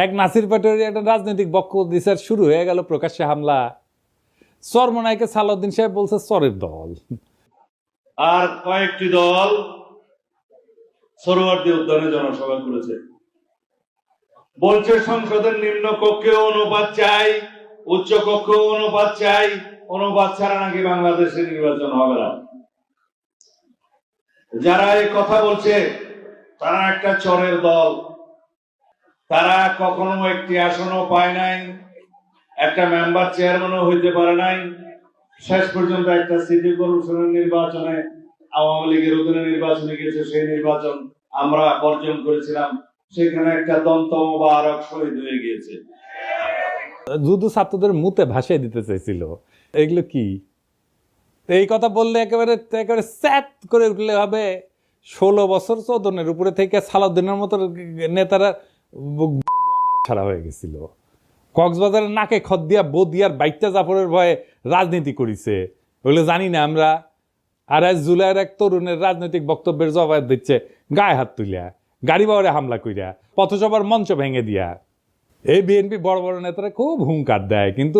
এক নাসির পাটোয়ারি একটা রাজনৈতিক বক্তব্য দিছে, শুরু হয়ে গেল প্রকাশ্যে হামলা। চরমনাইকে সালাউদ্দিন সাহেব বলছে চরের দল, আর কয়েকটি দল সরোয়ার্দী উদ্যানে জনসভা করেছে, বলছে সংসদের নিম্ন কক্ষে অনুপাত চাই, উচ্চ কক্ষে অনুপাত চাই, অনুপাত ছাড়া নাকি বাংলাদেশে নির্বাচন হবে না। যারা এই কথা বলছে তারা একটা চরের দল, তারা কখনো একটি আসনও পায় নাই, একটা মেম্বার চেয়ারম্যানও হইতে পারে নাই। শেষ পর্যন্ত একটা সিটি কর্পোরেশনের নির্বাচনে আওয়ামী লীগের অধীনে নির্বাচনে গেছে, সেই নির্বাচন আমরা বর্জন করেছিলাম, সেখানে একটা দন্ত মোবারক শহীদ হয়ে গিয়েছে। যুদ্ধ ছাত্রদের মুতে ভাসিয়ে দিতে চাইছিল। এগুলো কি? এই কথা বললে একেবারে স্যাট করে উঠলে হবে। 16 বছর চৌধনের উপরে থেকে সালাউদ্দিনের মতো নেতারা ছাড়া হয়ে গেছিল। কক্সবাজারের নাকে খদ্দিয়া বদিয়ার বাইকটা জাফরের ভয়ে রাজনীতি করিছে, ওগুলো জানি না আমরা। আর আজ জুলাইয়ের এক তরুণের রাজনৈতিক বক্তব্যের জবাব দিচ্ছে গায়ে হাত তুলিয়া, গাড়ি বাওয়ারে হামলা কইরা, পথসভার মঞ্চ ভেঙে দিয়া। এই বিএনপি বড় বড় নেতারা খুব হুঙ্কার দেয়, কিন্তু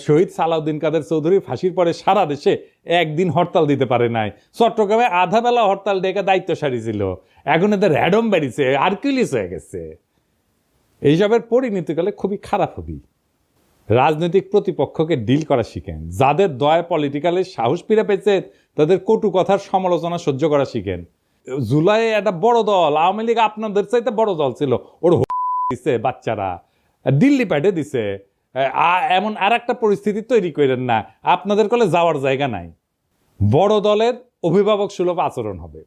শহীদ সালাউদ্দিন কাদের চৌধুরী ফাঁসির পরে সারা দেশে একদিন হরতাল দিতে পারে নাই। চট্টগ্রামে আধা বেলা হরতাল ডেকে দায়িত্ব সারিছিল, এখন এদের র্যাডম বেরিয়েছে, আর্কিলিস হয়ে গেছে। এইসবের পরিণতিকালে খুবই খারাপ হবি। রাজনৈতিক প্রতিপক্ষকে ডিল করা শিখেন, যাদের দয়া পলিটিক্যালে সাহস ফিরে পেয়েছে তাদের কটু কথার সমালোচনা সহ্য করা শিখেন। জুলাই একটা বড় দল, আওয়ামী লীগ আপনাদের চাইতে বড় দল ছিল, ওর দিছে বাচ্চারা, দিল্লি পাঠে দিছে। এমন আর একটা পরিস্থিতি তৈরি করেন না, আপনাদের কলে যাওয়ার জায়গা নাই। বড় দলের অভিভাবক সুলভ আচরণ হবে,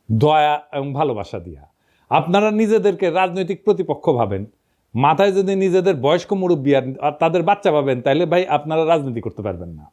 দয়া এবং ভালোবাসা দিয়া। আপনারা নিজেদেরকে রাজনৈতিক প্রতিপক্ষ ভাবেন, মাথায় যদি নিজেদের বয়স্ক মুরব্বী আর তাদের বাচ্চা ভাবেন, তাহলে ভাই আপনারা রাজনীতি করতে পারবেন না।